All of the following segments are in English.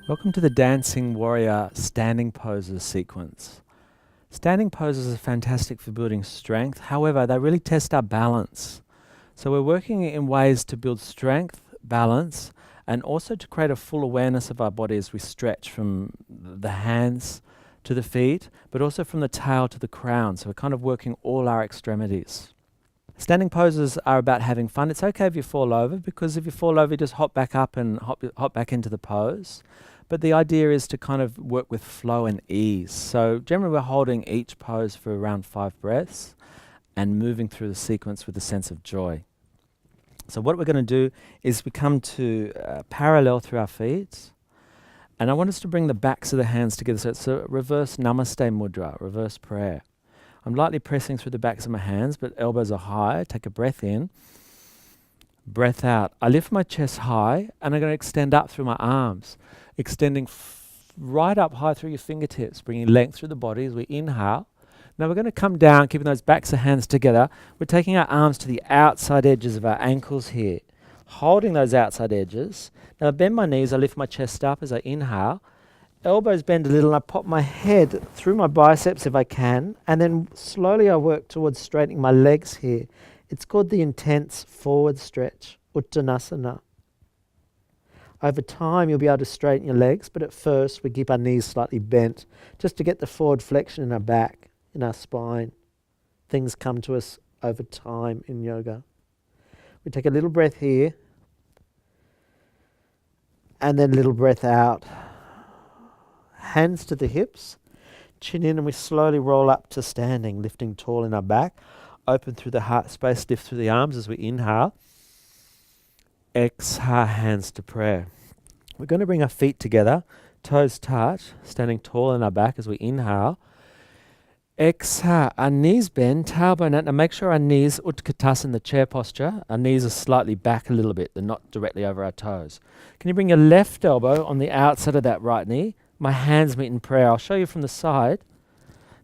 Welcome to the Dancing Warrior standing poses sequence. Standing poses are fantastic for building strength. However, they really test our balance. So we're working in ways to build strength, balance, and also to create a full awareness of our body as we stretch from the hands to the feet, but also from the tail to the crown. So we're kind of working all our extremities. Standing poses are about having fun. It's okay if you fall over, because if you fall over, you just hop back up and hop back into the pose. But the idea is to kind of work with flow and ease. So generally we're holding each pose for around 5 breaths and moving through the sequence with a sense of joy. So what we're going to do is we come to parallel through our feet. And I want us to bring the backs of the hands together. So it's a reverse namaste mudra, reverse prayer. I'm lightly pressing through the backs of my hands, but elbows are high. Take a breath in, breath out. I lift my chest high, and I'm going to extend up through my arms, extending right up high through your fingertips, bringing length through the body as we inhale. Now we're going to come down, keeping those backs of hands together. We're taking our arms to the outside edges of our ankles here, holding those outside edges. Now I bend my knees, I lift my chest up as I inhale. Elbows bend a little, and I pop my head through my biceps if I can, and then slowly I work towards straightening my legs here. It's called the intense forward stretch, Uttanasana. Over time you'll be able to straighten your legs, but at first we keep our knees slightly bent just to get the forward flexion in our back, in our spine. Things come to us over time in yoga. We take a little breath here, and then a little breath out. Hands to the hips, chin in, and we slowly roll up to standing, lifting tall in our back. Open through the heart space, lift through the arms as we inhale. Exhale, hands to prayer. We're going to bring our feet together, toes touch, standing tall in our back as we inhale. Exhale, our knees bend, tailbone out. Now make sure our knees, Utkatasana in the chair posture, our knees are slightly back a little bit. They're not directly over our toes. Can you bring your left elbow on the outside of that right knee? My hands meet in prayer. I'll show you from the side.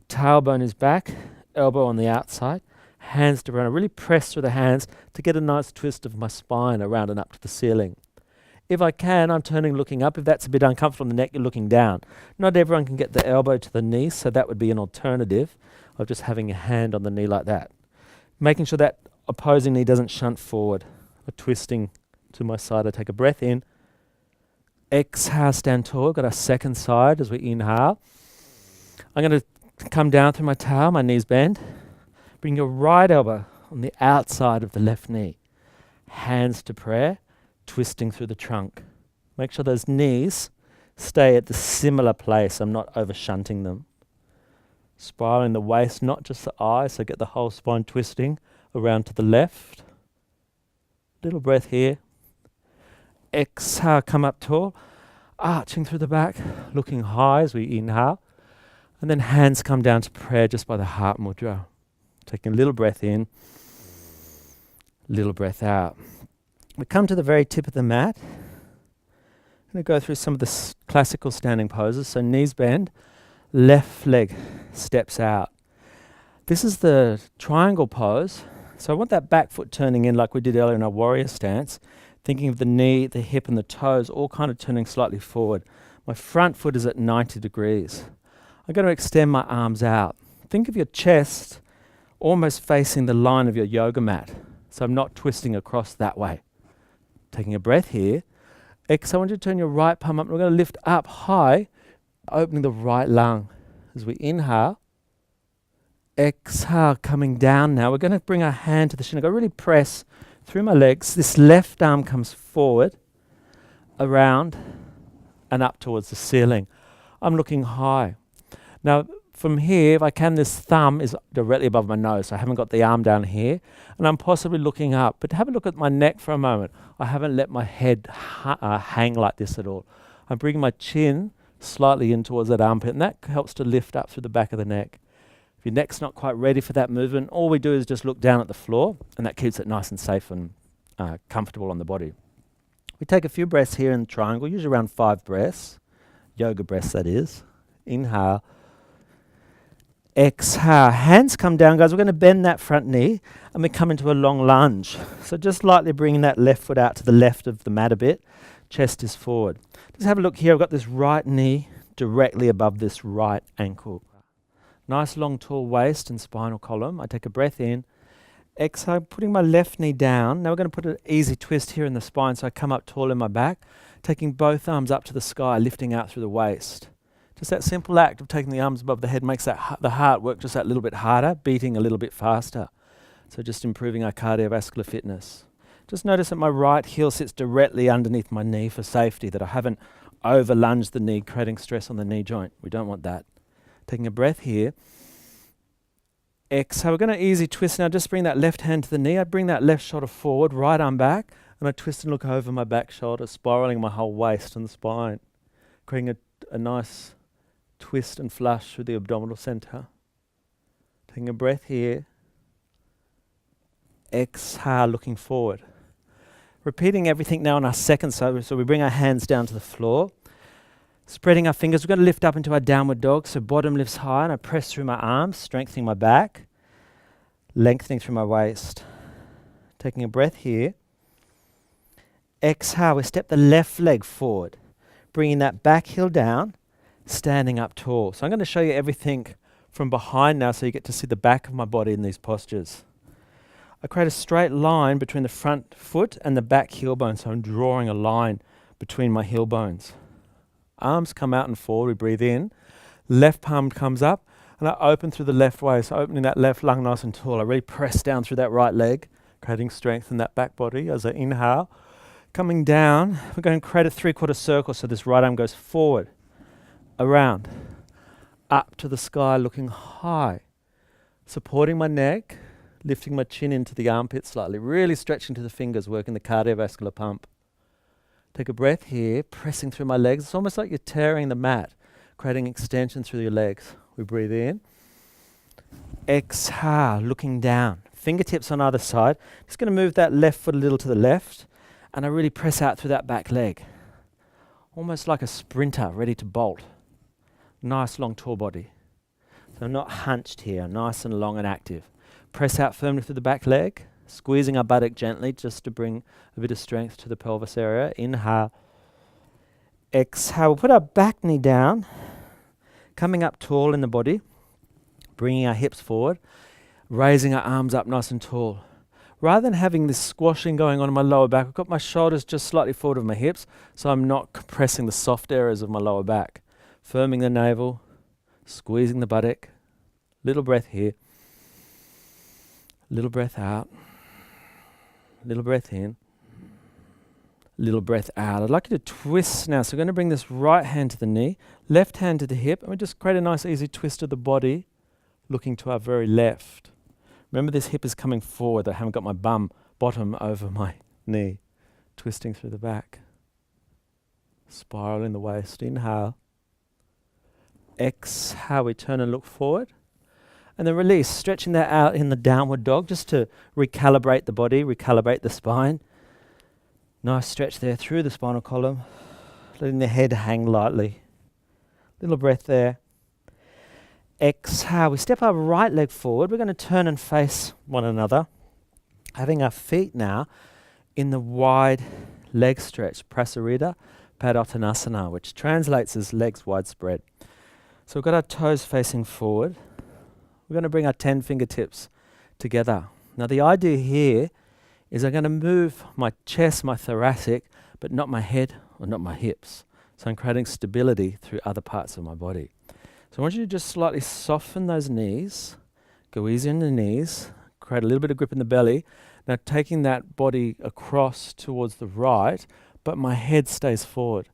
Tailbone is back, elbow on the outside, hands to ground. I really press through the hands to get a nice twist of my spine around and up to the ceiling. If I can, I'm turning, looking up. If that's a bit uncomfortable in the neck, you're looking down. Not everyone can get the elbow to the knee, so that would be an alternative of just having a hand on the knee like that. Making sure that opposing knee doesn't shunt forward. Or twisting to my side. I take a breath in. Exhale, stand tall. Got our second side as we inhale. I'm going to come down through my tail, my knees bend. Bring your right elbow on the outside of the left knee. Hands to prayer, twisting through the trunk. Make sure those knees stay at the similar place. I'm not over shunting them. Spiraling the waist, not just the eyes, so get the whole spine twisting around to the left. Little breath here. Exhale, come up tall, arching through the back, looking high as we inhale. And then hands come down to prayer just by the heart mudra. Taking a little breath in, little breath out. We come to the very tip of the mat. I'm going to go through some of the classical standing poses. So knees bend, left leg steps out. This is the triangle pose. So I want that back foot turning in like we did earlier in our warrior stance. Thinking of the knee, the hip and the toes all kind of turning slightly forward. My front foot is at 90 degrees. I'm going to extend my arms out. Think of your chest almost facing the line of your yoga mat. So I'm not twisting across that way. Taking a breath here. Exhale, I want you to turn your right palm up. We're going to lift up high, opening the right lung. As we inhale, exhale, coming down now. We're going to bring our hand to the shin. I'm going to really press through my legs. This left arm comes forward, around, and up towards the ceiling. I'm looking high. Now, from here, if I can, this thumb is directly above my nose. So I haven't got the arm down here, and I'm possibly looking up. But have a look at my neck for a moment. I haven't let my head hang like this at all. I'm bringing my chin slightly in towards that armpit, and that helps to lift up through the back of the neck. If your neck's not quite ready for that movement, all we do is just look down at the floor, and that keeps it nice and safe and comfortable on the body. We take a few breaths here in the triangle, usually around 5 breaths. Yoga breaths, that is. Inhale. Exhale. Hands come down, guys. We're going to bend that front knee, and we come into a long lunge. So just lightly bringing that left foot out to the left of the mat a bit. chest is forward. Just have a look here. I've got this right knee directly above this right ankle. Nice long tall waist and spinal column. I take a breath in. Exhale, putting my left knee down. Now we're going to put an easy twist here in the spine so I come up tall in my back, taking both arms up to the sky, lifting out through the waist. Just that simple act of taking the arms above the head makes that the heart work just that little bit harder, beating a little bit faster. So just improving our cardiovascular fitness. Just notice that my right heel sits directly underneath my knee for safety, that I haven't over lunged the knee, creating stress on the knee joint. We don't want that. Taking a breath here. Exhale, we're going to easy twist now. Just bring that left hand to the knee. I bring that left shoulder forward, right arm back, and I twist and look over my back shoulder, spiraling my whole waist and spine, creating a nice twist and flush through the abdominal center. Taking a breath here. Exhale, looking forward. Repeating everything now on our second side. So we bring our hands down to the floor. Spreading our fingers, we're going to lift up into our downward dog. So bottom lifts high and I press through my arms, strengthening my back, lengthening through my waist. Taking a breath here. Exhale, we step the left leg forward, bringing that back heel down, standing up tall. So I'm going to show you everything from behind now so you get to see the back of my body in these postures. I create a straight line between the front foot and the back heel bone. So I'm drawing a line between my heel bones. Arms come out and forward, we breathe in. Left palm comes up and I open through the left way. So opening that left lung nice and tall. I really press down through that right leg, creating strength in that back body as I inhale. Coming down, we're going to create a 3/4 circle. So this right arm goes forward, around, up to the sky, looking high. Supporting my neck, lifting my chin into the armpit slightly, really stretching to the fingers, working the cardiovascular pump. Take a breath here, pressing through my legs. It's almost like you're tearing the mat, creating extension through your legs. We breathe in. Exhale, looking down. Fingertips on either side. Just going to move that left foot a little to the left, and I really press out through that back leg. Almost like a sprinter, ready to bolt. Nice long tall body. So I'm not hunched here, nice and long and active. Press out firmly through the back leg, squeezing our buttock gently just to bring a bit of strength to the pelvis area. Inhale. Exhale. We'll put our back knee down, coming up tall in the body, bringing our hips forward, raising our arms up nice and tall. Rather than having this squashing going on in my lower back, I've got my shoulders just slightly forward of my hips, so I'm not compressing the soft areas of my lower back. Firming the navel, squeezing the buttock. Little breath here. Little breath out. Little breath in. Little breath out. I'd like you to twist now. So we're going to bring this right hand to the knee, left hand to the hip, and we just create a nice easy twist of the body, looking to our very left. Remember, this hip is coming forward. I haven't got my bottom over my knee. Twisting through the back. Spiraling the waist. Inhale. Exhale. We turn and look forward. And then release, stretching that out in the downward dog just to recalibrate the body, recalibrate the spine. Nice stretch there through the spinal column, letting the head hang lightly. Little breath there. Exhale. We step our right leg forward. We're going to turn and face one another, having our feet now in the wide leg stretch, Prasarita Padottanasana, which translates as legs wide spread. So we've got our toes facing forward. We're going to bring our 10 fingertips together. Now the idea here is I'm going to move my chest, my thoracic, but not my head or not my hips. So I'm creating stability through other parts of my body. So I want you to just slightly soften those knees, go easy on the knees, create a little bit of grip in the belly. Now taking that body across towards the right, but my head stays forward.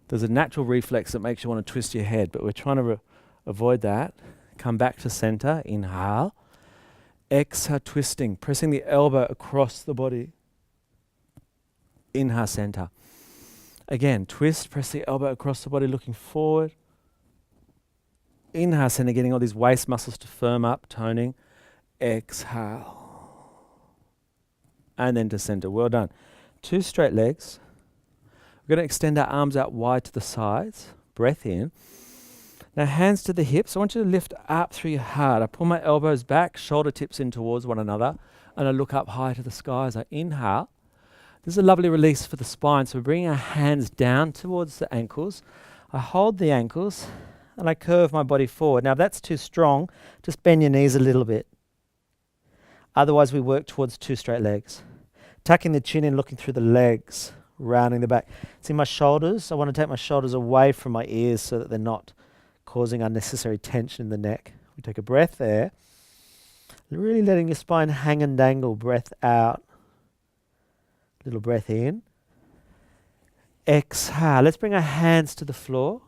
There's a natural reflex that makes you want to twist your head, but we're trying to avoid that. Come back to center, inhale. Exhale, twisting, pressing the elbow across the body. Inhale, center. Again, twist, press the elbow across the body, looking forward. Inhale, center, getting all these waist muscles to firm up, toning. Exhale. And then to center, well done. 2 straight legs. We're going to extend our arms out wide to the sides. Breath in. Now hands to the hips. I want you to lift up through your heart. I pull my elbows back, shoulder tips in towards one another, and I look up high to the sky as I inhale. This is a lovely release for the spine. So we're bringing our hands down towards the ankles. I hold the ankles and I curve my body forward. Now if that's too strong, just bend your knees a little bit. Otherwise we work towards 2 straight legs. Tucking the chin in, looking through the legs, rounding the back. See my shoulders? I want to take my shoulders away from my ears so that they're not causing unnecessary tension in the neck. We take a breath there. Really letting your spine hang and dangle. Breath out. Little breath in. Exhale. Let's bring our hands to the floor.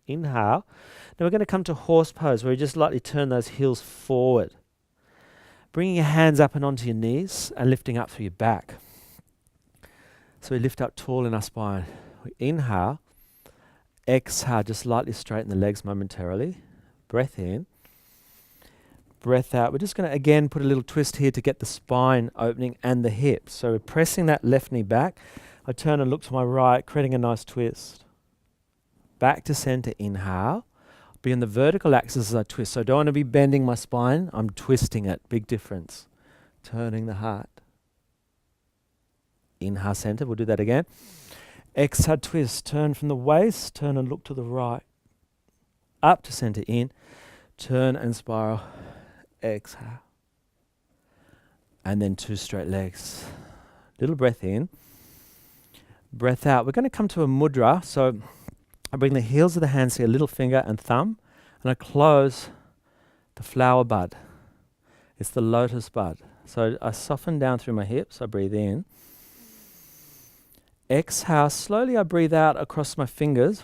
Inhale. Now we're going to come to horse pose where you just lightly turn those heels forward. Bringing your hands up and onto your knees and lifting up through your back. So we lift up tall in our spine. We inhale. Exhale. Just lightly straighten the legs momentarily. Breath in. Breath out. We're just going to again put a little twist here to get the spine opening and the hips. So we're pressing that left knee back. I turn and look to my right, creating a nice twist. Back to center. Inhale. Be in the vertical axis as I twist. So I don't want to be bending my spine. I'm twisting it. Big difference. Turning the heart. Inhale, center. We'll do that again. Exhale, twist. Turn from the waist. Turn and look to the right. Up to center. In. Turn and spiral. Exhale. And then 2 straight legs. Little breath in. Breath out. We're going to come to a mudra. So I bring the heels of the hands here, little finger and thumb, and I close the flower bud. It's the lotus bud. So I soften down through my hips. I breathe in. Exhale. Slowly I breathe out across my fingers.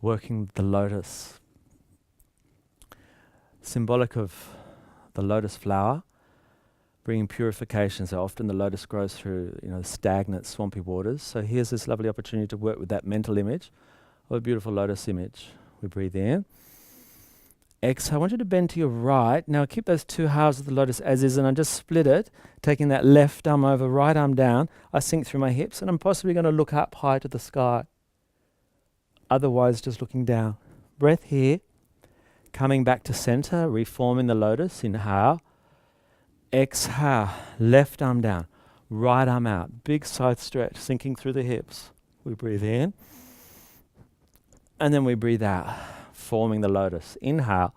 Working the lotus. Symbolic of the lotus flower, bringing purification. So often the lotus grows through, stagnant, swampy waters. So here's this lovely opportunity to work with that mental image of a beautiful lotus image. We breathe in. Exhale. I want you to bend to your right. Now keep those 2 halves of the lotus as is, and I just split it, taking that left arm over, right arm down. I sink through my hips, and I'm possibly going to look up high to the sky. Otherwise, just looking down. Breath here. Coming back to center, reforming the lotus. Inhale. Exhale. Left arm down. Right arm out. Big side stretch, sinking through the hips. We breathe in. And then we breathe out, forming the lotus. Inhale.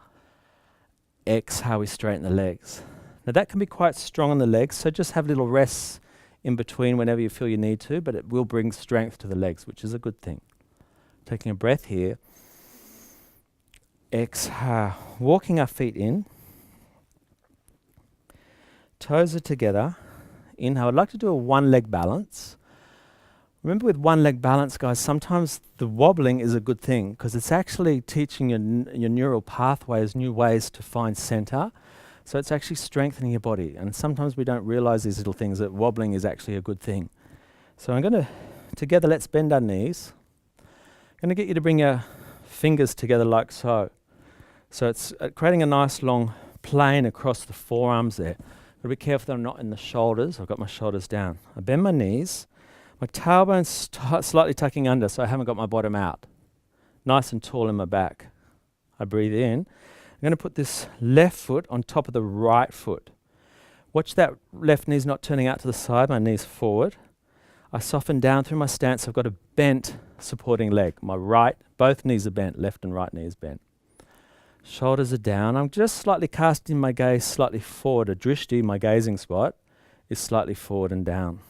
Exhale, we straighten the legs. Now that can be quite strong on the legs, so just have little rests in between whenever you feel you need to, but it will bring strength to the legs, which is a good thing. Taking a breath here. Exhale. Walking our feet in. Toes are together. Inhale. I'd like to do a 1-leg balance. Remember with 1-leg balance, guys, sometimes the wobbling is a good thing because it's actually teaching your neural pathways new ways to find center. So it's actually strengthening your body. And sometimes we don't realize these little things, that wobbling is actually a good thing. So I'm going to, together, let's bend our knees. I'm going to get you to bring your fingers together like so. So it's creating a nice long plane across the forearms there. But be careful that I'm not in the shoulders. I've got my shoulders down. I bend my knees. My tailbone's slightly tucking under, so I haven't got my bottom out. Nice and tall in my back. I breathe in. I'm going to put this left foot on top of the right foot. Watch that left knee's not turning out to the side. My knee's forward. I soften down through my stance. I've got a bent supporting leg. My right, both knees are bent. Left and right knee is bent. Shoulders are down. I'm just slightly casting my gaze slightly forward. A drishti, my gazing spot, is slightly forward and down.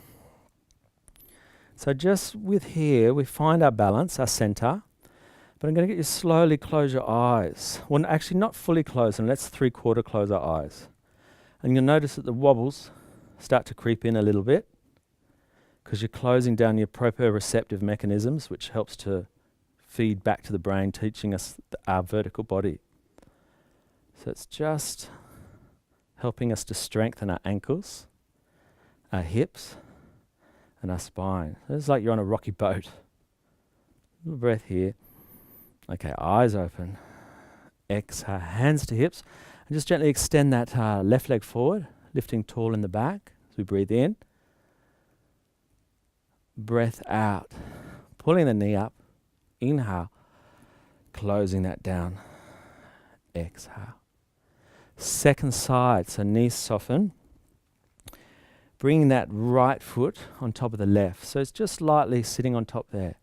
So just with here, we find our balance, our center. But I'm going to get you slowly close your eyes. Well, actually not fully close, and let's 3/4 close our eyes. And you'll notice that the wobbles start to creep in a little bit because you're closing down your proprioceptive mechanisms, which helps to feed back to the brain, teaching us our vertical body. So it's just helping us to strengthen our ankles, our hips, and our spine. It's like you're on a rocky boat. A little breath here. Okay, eyes open. Exhale, hands to hips. And just gently extend that left leg forward, lifting tall in the back as we breathe in. Breath out. Pulling the knee up. Inhale. Closing that down. Exhale. Second side, so knees soften. Bringing that right foot on top of the left. So it's just lightly sitting on top there.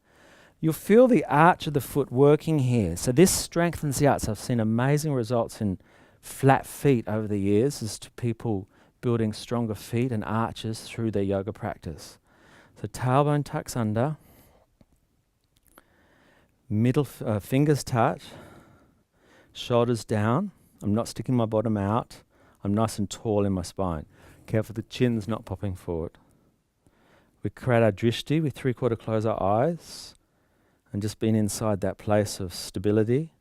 You'll feel the arch of the foot working here. So this strengthens the arch. I've seen amazing results in flat feet over the years as to people building stronger feet and arches through their yoga practice. So tailbone tucks under. Middle fingers touch. Shoulders down. I'm not sticking my bottom out. I'm nice and tall in my spine. Careful the chin's not popping forward. We create our drishti. We 3/4 close our eyes. And just being inside that place of stability.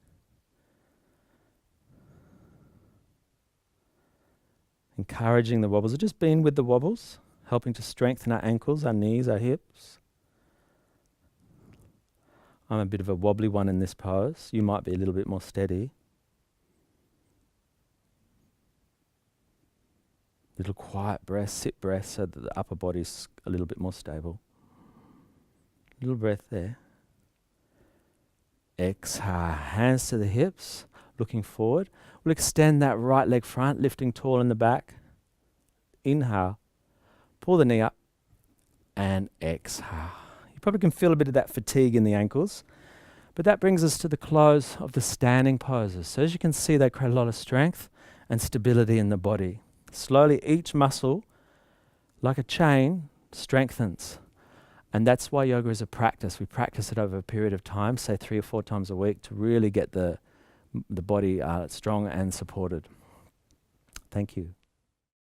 Encouraging the wobbles. Just being with the wobbles. Helping to strengthen our ankles, our knees, our hips. I'm a bit of a wobbly one in this pose. You might be a little bit more steady. Little quiet breath, sit breath so that the upper body's a little bit more stable. Little breath there. Exhale, hands to the hips, looking forward. We'll extend that right leg front, lifting tall in the back. Inhale, pull the knee up, and exhale. You probably can feel a bit of that fatigue in the ankles, but that brings us to the close of the standing poses. So as you can see, they create a lot of strength and stability in the body. Slowly, each muscle, like a chain, strengthens. And that's why yoga is a practice. We practice it over a period of time, say 3 or 4 times a week, to really get the body strong and supported. Thank you.